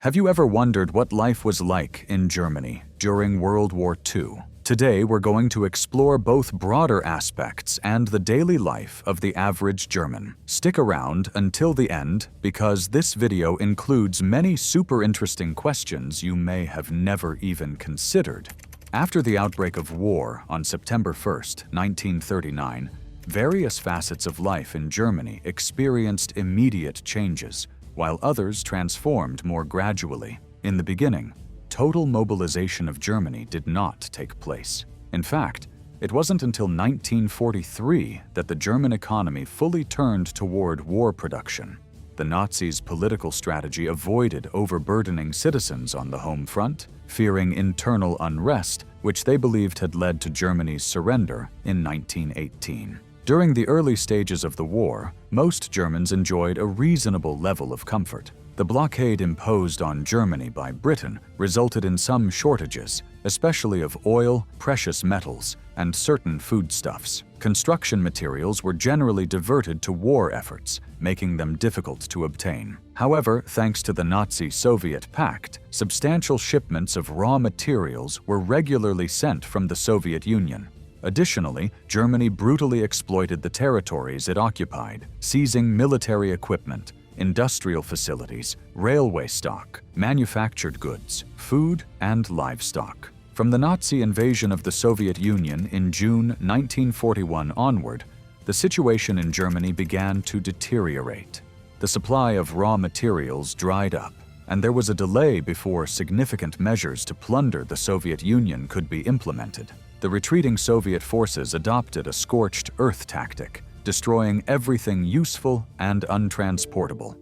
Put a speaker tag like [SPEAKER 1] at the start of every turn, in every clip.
[SPEAKER 1] Have you ever wondered what life was like in Germany during World War II? Today, we're going to explore both broader aspects and the daily life of the average German. Stick around until the end because this video includes many super interesting questions you may have never even considered. After the outbreak of war on September 1st, 1939, various facets of life in Germany experienced immediate changes, while others transformed more gradually. In the beginning, total mobilization of Germany did not take place. In fact, it wasn't until 1943 that the German economy fully turned toward war production. The Nazis' political strategy avoided overburdening citizens on the home front, fearing internal unrest, which they believed had led to Germany's surrender in 1918. During the early stages of the war, most Germans enjoyed a reasonable level of comfort. The blockade imposed on Germany by Britain resulted in some shortages, especially of oil, precious metals, and certain foodstuffs. Construction materials were generally diverted to war efforts, making them difficult to obtain. However, thanks to the Nazi-Soviet pact, substantial shipments of raw materials were regularly sent from the Soviet Union. Additionally, Germany brutally exploited the territories it occupied, seizing military equipment, industrial facilities, railway stock, manufactured goods, food, and livestock. From the Nazi invasion of the Soviet Union in June 1941 onward, the situation in Germany began to deteriorate. The supply of raw materials dried up, and there was a delay before significant measures to plunder the Soviet Union could be implemented. The retreating Soviet forces adopted a scorched earth tactic, destroying everything useful and untransportable.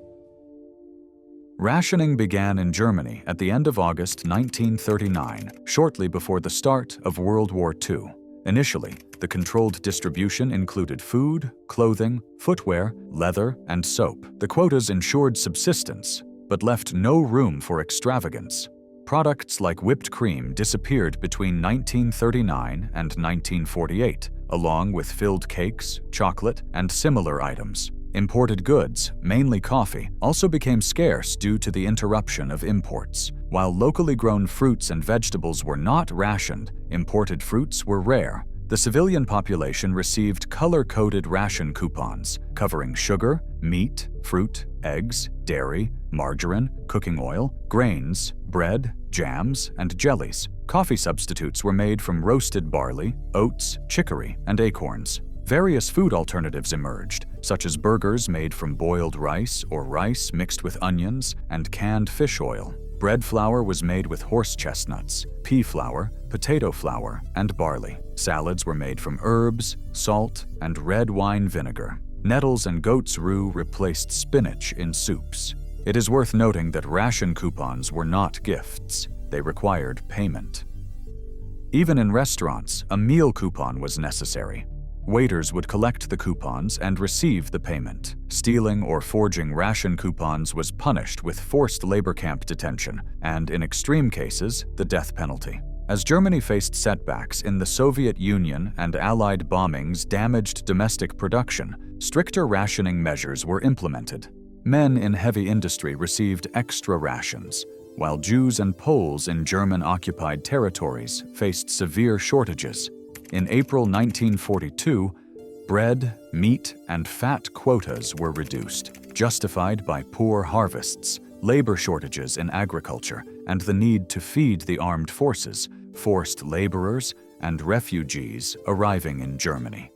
[SPEAKER 1] Rationing began in Germany at the end of August 1939, shortly before the start of World War II. Initially, the controlled distribution included food, clothing, footwear, leather, and soap. The quotas ensured subsistence, but left no room for extravagance. Products like whipped cream disappeared between 1939 and 1948, along with filled cakes, chocolate, and similar items. Imported goods, mainly coffee, also became scarce due to the interruption of imports. While locally grown fruits and vegetables were not rationed, imported fruits were rare. The civilian population received color-coded ration coupons covering sugar, meat, fruit, eggs, dairy, margarine, cooking oil, grains, bread, jams, and jellies. Coffee substitutes were made from roasted barley, oats, chicory, and acorns. Various food alternatives emerged, such as burgers made from boiled rice or rice mixed with onions and canned fish oil. Bread flour was made with horse chestnuts, pea flour, potato flour, and barley. Salads were made from herbs, salt, and red wine vinegar. Nettles and goat's roux replaced spinach in soups. It is worth noting that ration coupons were not gifts. They required payment. Even in restaurants, a meal coupon was necessary. Waiters would collect the coupons and receive the payment. Stealing or forging ration coupons was punished with forced labor camp detention and, in extreme cases, the death penalty. As Germany faced setbacks in the Soviet Union and Allied bombings damaged domestic production, stricter rationing measures were implemented. Men in heavy industry received extra rations, while Jews and Poles in German-occupied territories faced severe shortages. In April 1942, bread, meat, and fat quotas were reduced, justified by poor harvests, labor shortages in agriculture, and the need to feed the armed forces, forced laborers, and refugees arriving in Germany.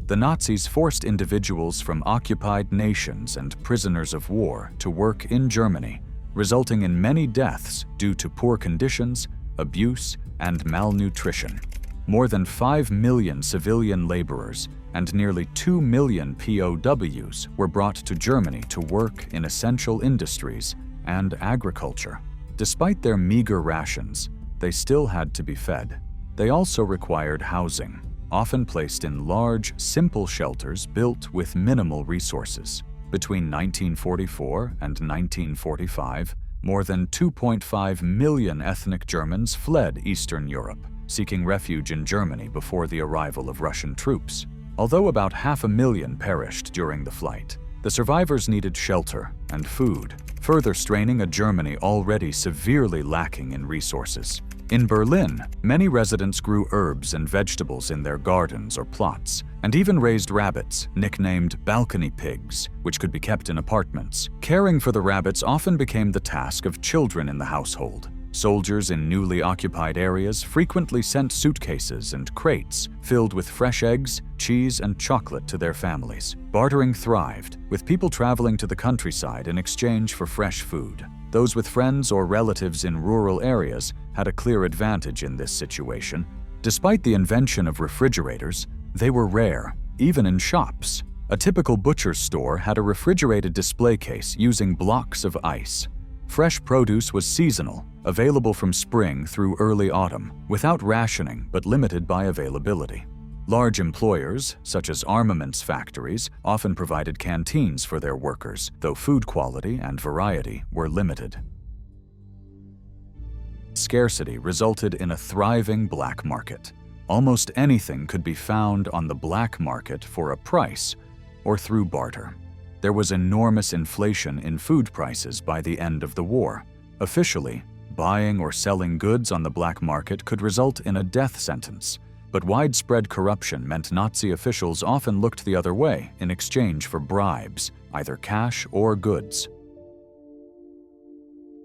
[SPEAKER 1] The Nazis forced individuals from occupied nations and prisoners of war to work in Germany, resulting in many deaths due to poor conditions, abuse, and malnutrition. More than 5 million civilian laborers and nearly 2 million POWs were brought to Germany to work in essential industries and agriculture. Despite their meager rations, they still had to be fed. They also required housing, often placed in large, simple shelters built with minimal resources. Between 1944 and 1945, more than 2.5 million ethnic Germans fled Eastern Europe, seeking refuge in Germany before the arrival of Russian troops. Although about 500,000 perished during the flight, the survivors needed shelter and food. further straining a Germany already severely lacking in resources. In Berlin, many residents grew herbs and vegetables in their gardens or plots, and even raised rabbits, nicknamed balcony pigs, which could be kept in apartments. Caring for the rabbits often became the task of children in the household. Soldiers in newly occupied areas frequently sent suitcases and crates filled with fresh eggs, cheese, and chocolate to their families. Bartering thrived, with people traveling to the countryside in exchange for fresh food. Those with friends or relatives in rural areas had a clear advantage in this situation. Despite the invention of refrigerators, they were rare, even in shops. A typical butcher's store had a refrigerated display case using blocks of ice. Fresh produce was seasonal, available from spring through early autumn, without rationing but limited by availability. Large employers, such as armaments factories, often provided canteens for their workers, though food quality and variety were limited. Scarcity resulted in a thriving black market. Almost anything could be found on the black market for a price or through barter. There was enormous inflation in food prices by the end of the war. Officially, buying or selling goods on the black market could result in a death sentence, but widespread corruption meant Nazi officials often looked the other way in exchange for bribes, either cash or goods.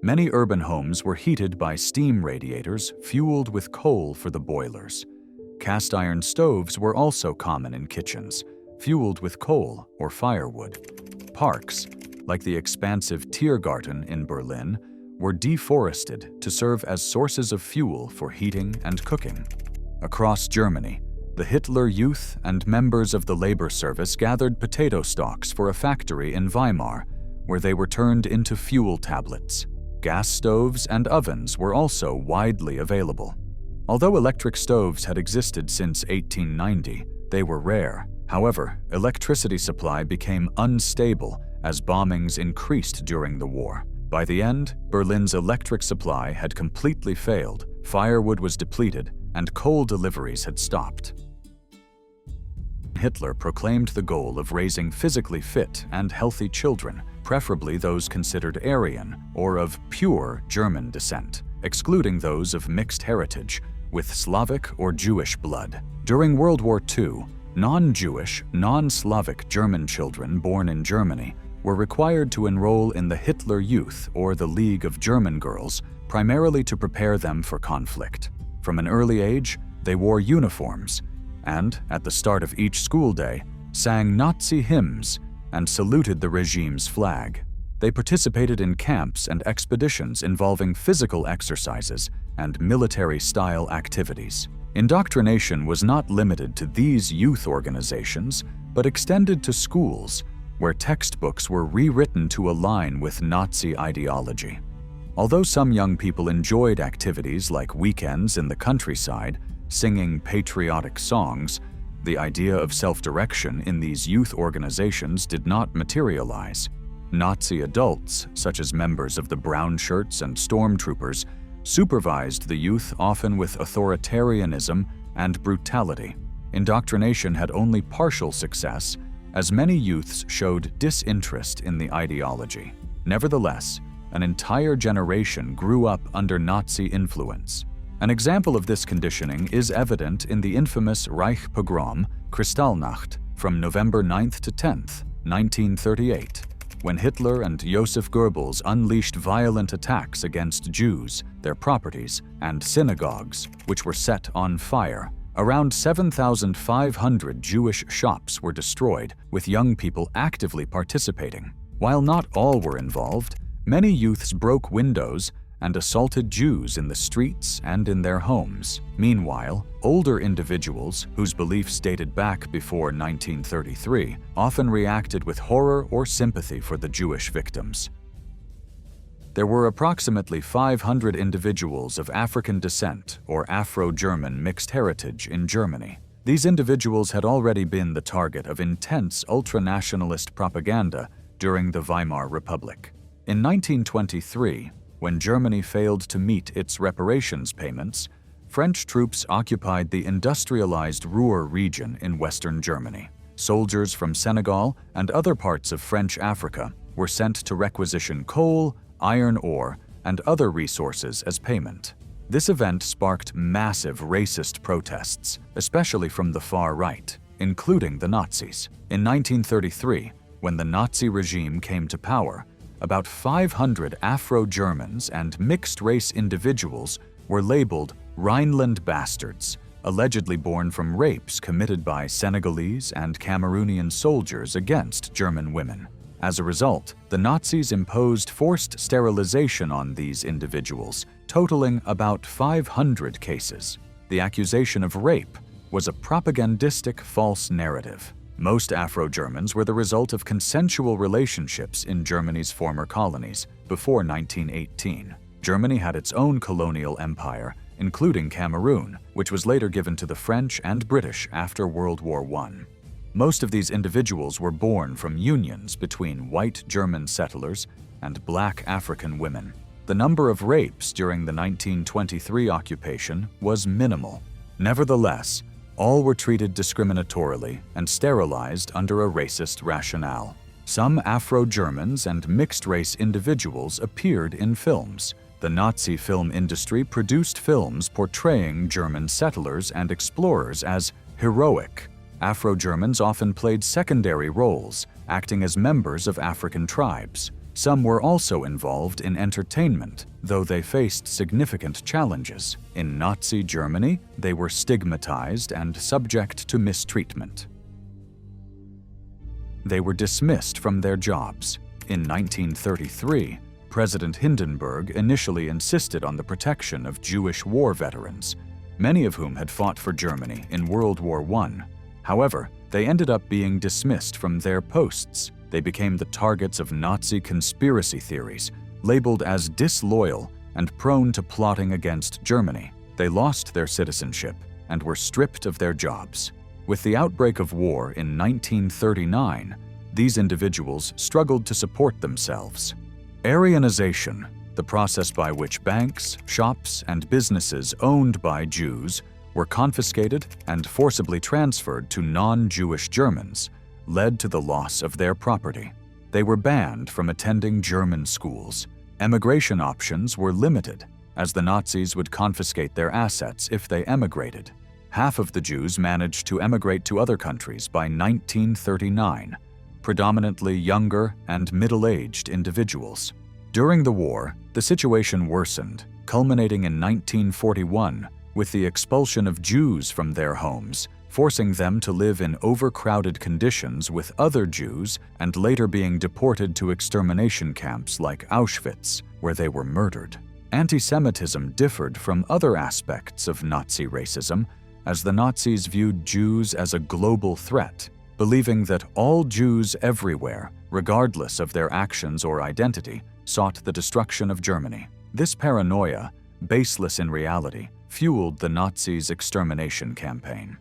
[SPEAKER 1] Many urban homes were heated by steam radiators fueled with coal for the boilers. Cast iron stoves were also common in kitchens, fueled with coal or firewood. Parks, like the expansive Tiergarten in Berlin, were deforested to serve as sources of fuel for heating and cooking. Across Germany, the Hitler Youth and members of the labor service gathered potato stalks for a factory in Weimar, where they were turned into fuel tablets. Gas stoves and ovens were also widely available. Although electric stoves had existed since 1890, they were rare. However, electricity supply became unstable as bombings increased during the war. By the end, Berlin's electric supply had completely failed, firewood was depleted, and coal deliveries had stopped. Hitler proclaimed the goal of raising physically fit and healthy children, preferably those considered Aryan or of pure German descent, excluding those of mixed heritage with Slavic or Jewish blood. During World War II, non-Jewish, non-Slavic German children born in Germany were required to enroll in the Hitler Youth or the League of German Girls, primarily to prepare them for conflict. From an early age, they wore uniforms and, at the start of each school day, sang Nazi hymns and saluted the regime's flag. They participated in camps and expeditions involving physical exercises and military-style activities. Indoctrination was not limited to these youth organizations, but extended to schools, where textbooks were rewritten to align with Nazi ideology. Although some young people enjoyed activities like weekends in the countryside, singing patriotic songs, the idea of self-direction in these youth organizations did not materialize. Nazi adults, such as members of the brown shirts and stormtroopers, supervised the youth often with authoritarianism and brutality. Indoctrination had only partial success, as many youths showed disinterest in the ideology. Nevertheless, an entire generation grew up under Nazi influence. An example of this conditioning is evident in the infamous Reich pogrom, Kristallnacht, from November 9th to 10th, 1938, when Hitler and Joseph Goebbels unleashed violent attacks against Jews, their properties, and synagogues, which were set on fire. Around 7,500 Jewish shops were destroyed, with young people actively participating. While not all were involved, many youths broke windows and assaulted Jews in the streets and in their homes. Meanwhile, older individuals, whose beliefs dated back before 1933, often reacted with horror or sympathy for the Jewish victims. There were approximately 500 individuals of African descent or Afro-German mixed heritage in Germany. These individuals had already been the target of intense ultranationalist propaganda during the Weimar Republic. In 1923, when Germany failed to meet its reparations payments, French troops occupied the industrialized Ruhr region in western Germany. Soldiers from Senegal and other parts of French Africa were sent to requisition coal, iron ore, and other resources as payment. This event sparked massive racist protests, especially from the far right, including the Nazis. In 1933, when the Nazi regime came to power, about 500 Afro-Germans and mixed-race individuals were labeled Rhineland bastards, allegedly born from rapes committed by Senegalese and Cameroonian soldiers against German women. As a result, the Nazis imposed forced sterilization on these individuals, totaling about 500 cases. The accusation of rape was a propagandistic false narrative. Most Afro-Germans were the result of consensual relationships in Germany's former colonies before 1918. Germany had its own colonial empire, including Cameroon, which was later given to the French and British after World War I. Most of these individuals were born from unions between white German settlers and black African women. The number of rapes during the 1923 occupation was minimal. Nevertheless, all were treated discriminatorily and sterilized under a racist rationale. Some Afro-Germans and mixed-race individuals appeared in films. The Nazi film industry produced films portraying German settlers and explorers as heroic. Afro-Germans often played secondary roles, acting as members of African tribes. Some were also involved in entertainment, though they faced significant challenges. In Nazi Germany, they were stigmatized and subject to mistreatment. They were dismissed from their jobs. In 1933, President Hindenburg initially insisted on the protection of Jewish war veterans, many of whom had fought for Germany in World War I. However, they ended up being dismissed from their posts. They became the targets of Nazi conspiracy theories, labeled as disloyal and prone to plotting against Germany. They lost their citizenship and were stripped of their jobs. With the outbreak of war in 1939, these individuals struggled to support themselves. Aryanization, the process by which banks, shops, and businesses owned by Jews were confiscated and forcibly transferred to non-Jewish Germans, led to the loss of their property. They were banned from attending German schools. Emigration options were limited, as the Nazis would confiscate their assets if they emigrated. Half of the Jews managed to emigrate to other countries by 1939, predominantly younger and middle-aged individuals. During the war, the situation worsened, culminating in 1941 with the expulsion of Jews from their homes, forcing them to live in overcrowded conditions with other Jews and later being deported to extermination camps like Auschwitz, where they were murdered. Anti-Semitism differed from other aspects of Nazi racism, as the Nazis viewed Jews as a global threat, believing that all Jews everywhere, regardless of their actions or identity, sought the destruction of Germany. This paranoia, baseless in reality, fueled the Nazis' extermination campaign.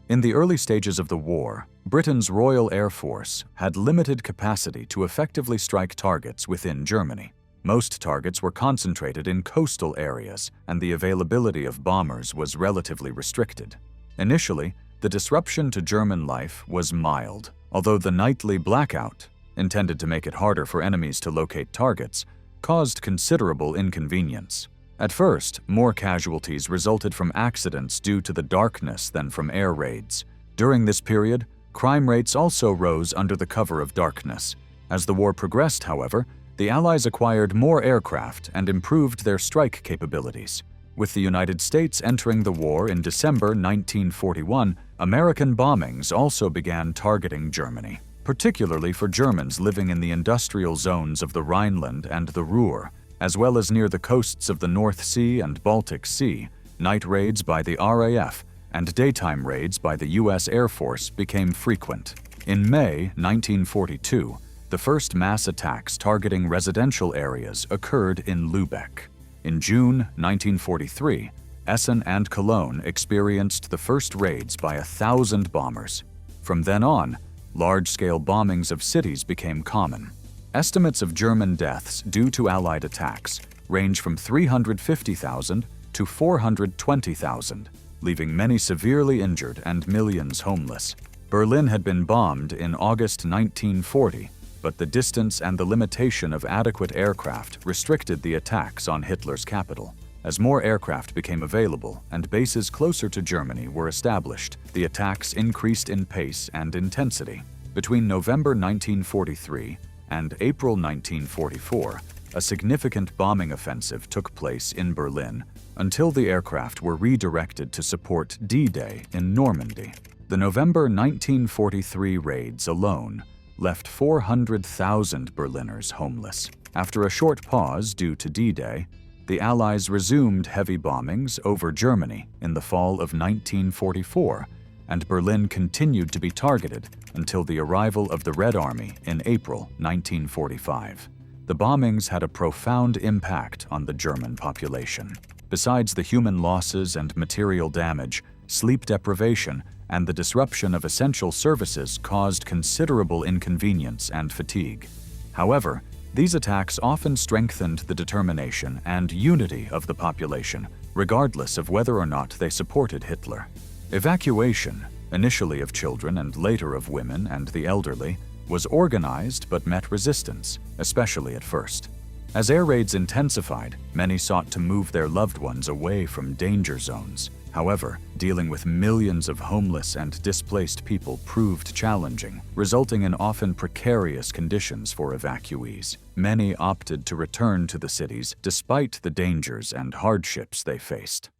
[SPEAKER 1] In the early stages of the war, Britain's Royal Air Force had limited capacity to effectively strike targets within Germany. Most targets were concentrated in coastal areas, and the availability of bombers was relatively restricted. Initially, the disruption to German life was mild, although the nightly blackout, intended to make it harder for enemies to locate targets, caused considerable inconvenience. At first, more casualties resulted from accidents due to the darkness than from air raids. During this period, crime rates also rose under the cover of darkness. As the war progressed, however, the Allies acquired more aircraft and improved their strike capabilities. With the United States entering the war in December 1941, American bombings also began targeting Germany, particularly for Germans living in the industrial zones of the Rhineland and the Ruhr, as well as near the coasts of the North Sea and Baltic Sea. Night raids by the RAF and daytime raids by the U.S. Air Force became frequent. In May 1942, the first mass attacks targeting residential areas occurred in Lübeck. In June 1943, Essen and Cologne experienced the first raids by 1,000 bombers. From then on, large-scale bombings of cities became common. Estimates of German deaths due to Allied attacks range from 350,000 to 420,000, leaving many severely injured and millions homeless. Berlin had been bombed in August 1940, but the distance and the limitation of adequate aircraft restricted the attacks on Hitler's capital. As more aircraft became available and bases closer to Germany were established, the attacks increased in pace and intensity. Between November 1943 and April 1944, a significant bombing offensive took place in Berlin until the aircraft were redirected to support D-Day in Normandy. The November 1943 raids alone left 400,000 Berliners homeless. After a short pause due to D-Day, the Allies resumed heavy bombings over Germany in the fall of 1944, and Berlin continued to be targeted until the arrival of the Red Army in April 1945. The bombings had a profound impact on the German population. Besides the human losses and material damage, sleep deprivation and the disruption of essential services caused considerable inconvenience and fatigue. However, these attacks often strengthened the determination and unity of the population, regardless of whether or not they supported Hitler. Evacuation, initially of children and later of women and the elderly, was organized but met resistance, especially at first. As air raids intensified, many sought to move their loved ones away from danger zones. However, dealing with millions of homeless and displaced people proved challenging, resulting in often precarious conditions for evacuees. Many opted to return to the cities despite the dangers and hardships they faced.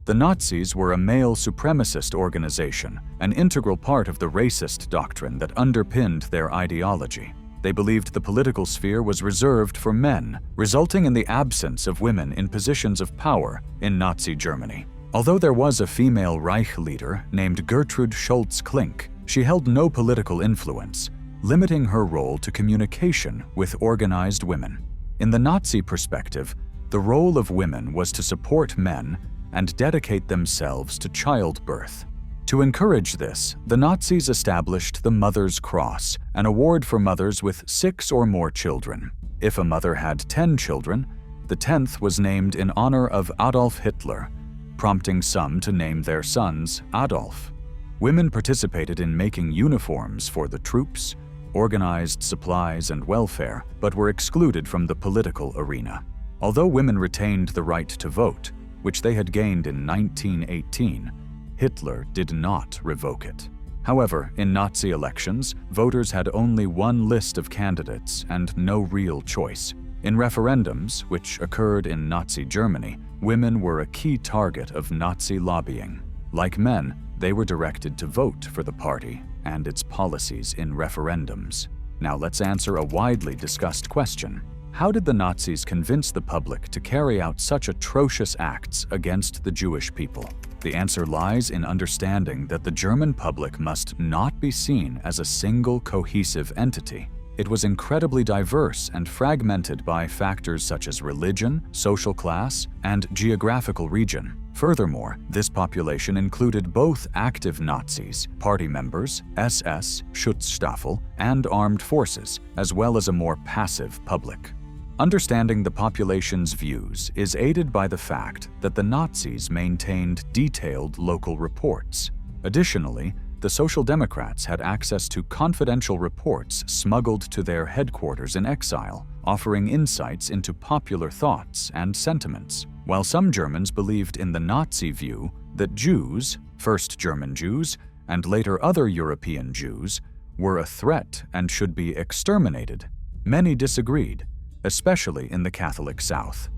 [SPEAKER 1] The Nazis were a male supremacist organization, an integral part of the racist doctrine that underpinned their ideology. They believed the political sphere was reserved for men, resulting in the absence of women in positions of power in Nazi Germany. Although there was a female Reich leader named Gertrude Schultz-Klink, she held no political influence, limiting her role to communication with organized women. In the Nazi perspective, the role of women was to support men and dedicate themselves to childbirth. To encourage this, the Nazis established the Mother's Cross, an award for mothers with 6 or more children. If a mother had 10 children, the 10th was named in honor of Adolf Hitler, prompting some to name their sons Adolf. Women participated in making uniforms for the troops, organized supplies and welfare, but were excluded from the political arena. Although women retained the right to vote, which they had gained in 1918, Hitler did not revoke it. However, in Nazi elections, voters had only one list of candidates and no real choice. In referendums, which occurred in Nazi Germany, women were a key target of Nazi lobbying. Like men, they were directed to vote for the party and its policies in referendums. Now let's answer a widely discussed question. How did the Nazis convince the public to carry out such atrocious acts against the Jewish people? The answer lies in understanding that the German public must not be seen as a single cohesive entity. It was incredibly diverse and fragmented by factors such as religion, social class, and geographical region. Furthermore, this population included both active Nazis, party members, SS, Schutzstaffel, and armed forces, as well as a more passive public. Understanding the population's views is aided by the fact that the Nazis maintained detailed local reports. Additionally, the Social Democrats had access to confidential reports smuggled to their headquarters in exile, offering insights into popular thoughts and sentiments. While some Germans believed in the Nazi view that Jews, first German Jews, and later other European Jews, were a threat and should be exterminated, many disagreed, especially in the Catholic South.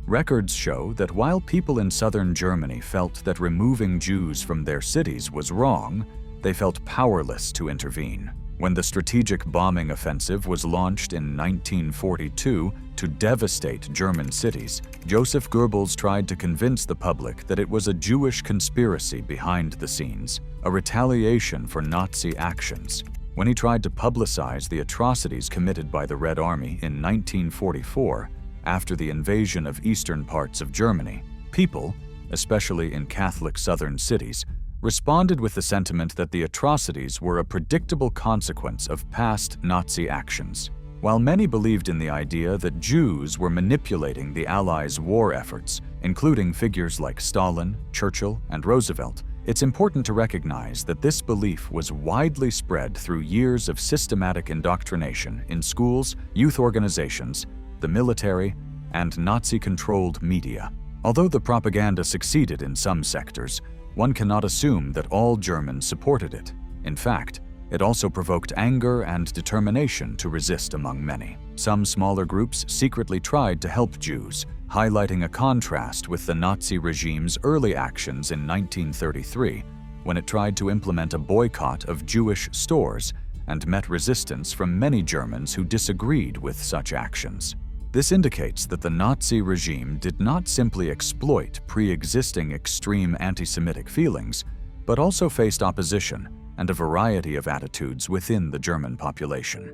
[SPEAKER 1] Records show that while people in southern Germany felt that removing Jews from their cities was wrong, they felt powerless to intervene. When the strategic bombing offensive was launched in 1942 to devastate German cities, Joseph Goebbels tried to convince the public that it was a Jewish conspiracy behind the scenes, a retaliation for Nazi actions. When he tried to publicize the atrocities committed by the Red Army in 1944, after the invasion of eastern parts of Germany, people, especially in Catholic southern cities, responded with the sentiment that the atrocities were a predictable consequence of past Nazi actions. While many believed in the idea that Jews were manipulating the Allies' war efforts, including figures like Stalin, Churchill, and Roosevelt, It's important to recognize that this belief was widely spread through years of systematic indoctrination in schools, youth organizations, the military, and Nazi-controlled media. Although the propaganda succeeded in some sectors, one cannot assume that all Germans supported it. In fact, it also provoked anger and determination to resist among many. Some smaller groups secretly tried to help Jews, highlighting a contrast with the Nazi regime's early actions in 1933, when it tried to implement a boycott of Jewish stores and met resistance from many Germans who disagreed with such actions. This indicates that the Nazi regime did not simply exploit pre-existing extreme anti-Semitic feelings, but also faced opposition and a variety of attitudes within the German population.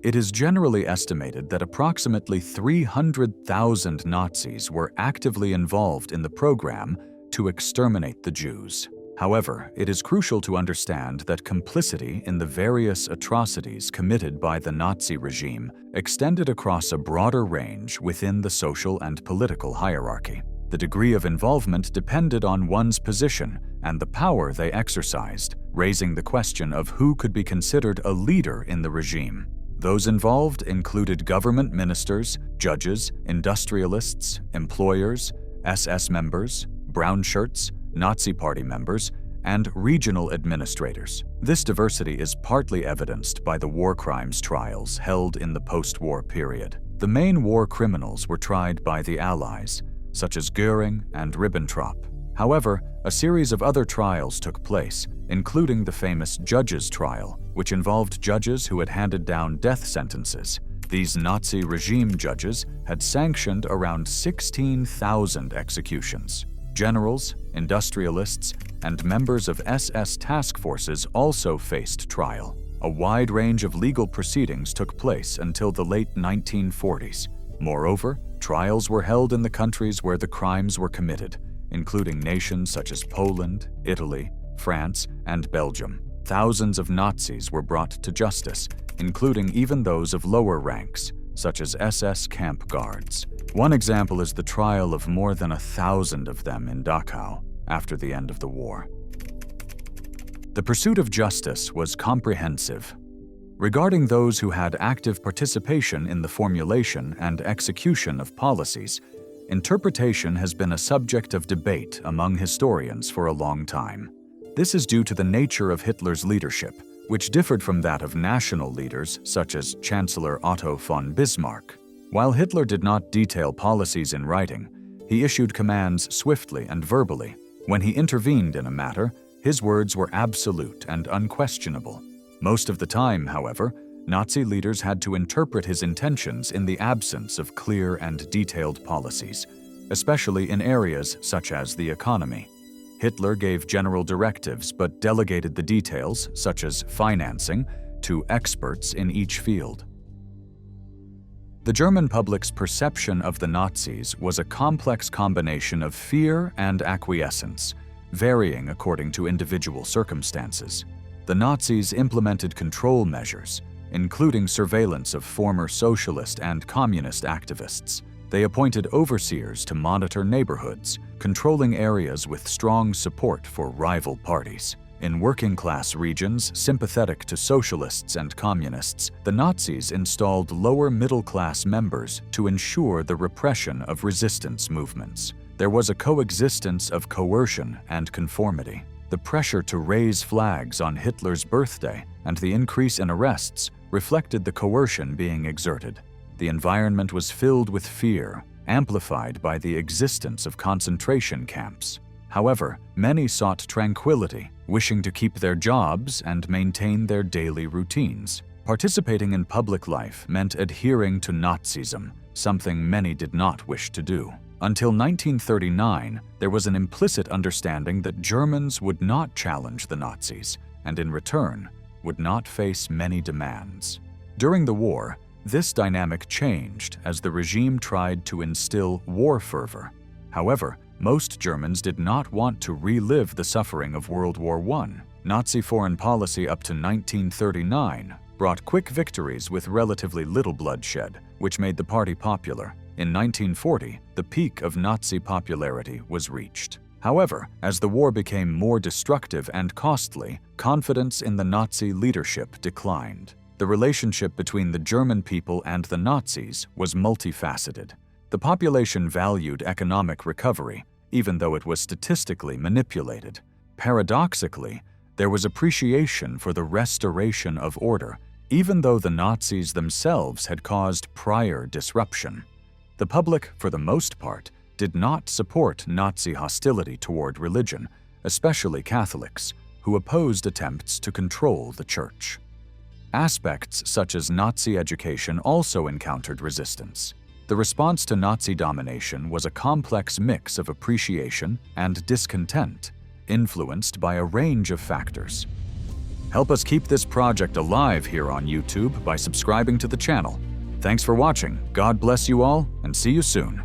[SPEAKER 1] It is generally estimated that approximately 300,000 Nazis were actively involved in the program to exterminate the Jews. However, it is crucial to understand that complicity in the various atrocities committed by the Nazi regime extended across a broader range within the social and political hierarchy. The degree of involvement depended on one's position and the power they exercised, raising the question of who could be considered a leader in the regime. Those involved included government ministers, judges, industrialists, employers, SS members, brown shirts, Nazi Party members, and regional administrators. This diversity is partly evidenced by the war crimes trials held in the post-war period. The main war criminals were tried by the Allies, such as Göring and Ribbentrop. However, a series of other trials took place, including the famous Judges' Trial, which involved judges who had handed down death sentences. These Nazi regime judges had sanctioned around 16,000 executions. Generals, industrialists, and members of SS task forces also faced trial. A wide range of legal proceedings took place until the late 1940s. Moreover, trials were held in the countries where the crimes were committed, including nations such as Poland, Italy, France, and Belgium. Thousands of Nazis were brought to justice, including even those of lower ranks, such as SS camp guards. One example is the trial of more than 1,000 of them in Dachau after the end of the war. The pursuit of justice was comprehensive. Regarding those who had active participation in the formulation and execution of policies, interpretation has been a subject of debate among historians for a long time. This is due to the nature of Hitler's leadership, which differed from that of national leaders such as Chancellor Otto von Bismarck. While Hitler did not detail policies in writing, he issued commands swiftly and verbally. When he intervened in a matter, his words were absolute and unquestionable. Most of the time, however, Nazi leaders had to interpret his intentions in the absence of clear and detailed policies, especially in areas such as the economy. Hitler gave general directives but delegated the details, such as financing, to experts in each field. The German public's perception of the Nazis was a complex combination of fear and acquiescence, varying according to individual circumstances. The Nazis implemented control measures, including surveillance of former socialist and communist activists. They appointed overseers to monitor neighborhoods, controlling areas with strong support for rival parties. In working-class regions sympathetic to socialists and communists, the Nazis installed lower middle-class members to ensure the repression of resistance movements. There was a coexistence of coercion and conformity. The pressure to raise flags on Hitler's birthday and the increase in arrests reflected the coercion being exerted. The environment was filled with fear, amplified by the existence of concentration camps. However, many sought tranquility, wishing to keep their jobs and maintain their daily routines. Participating in public life meant adhering to Nazism, something many did not wish to do. Until 1939, there was an implicit understanding that Germans would not challenge the Nazis, and in return, would not face many demands. During the war, this dynamic changed as the regime tried to instill war fervor. However, most Germans did not want to relive the suffering of World War I. Nazi foreign policy up to 1939 brought quick victories with relatively little bloodshed, which made the party popular. In 1940, the peak of Nazi popularity was reached. However, as the war became more destructive and costly, confidence in the Nazi leadership declined. The relationship between the German people and the Nazis was multifaceted. The population valued economic recovery, even though it was statistically manipulated. Paradoxically, there was appreciation for the restoration of order, even though the Nazis themselves had caused prior disruption. The public, for the most part, did not support Nazi hostility toward religion, especially Catholics, who opposed attempts to control the church. Aspects such as Nazi education also encountered resistance. The response to Nazi domination was a complex mix of appreciation and discontent, influenced by a range of factors. Help us keep this project alive here on YouTube by subscribing to the channel. Thanks for watching, God bless you all, and see you soon.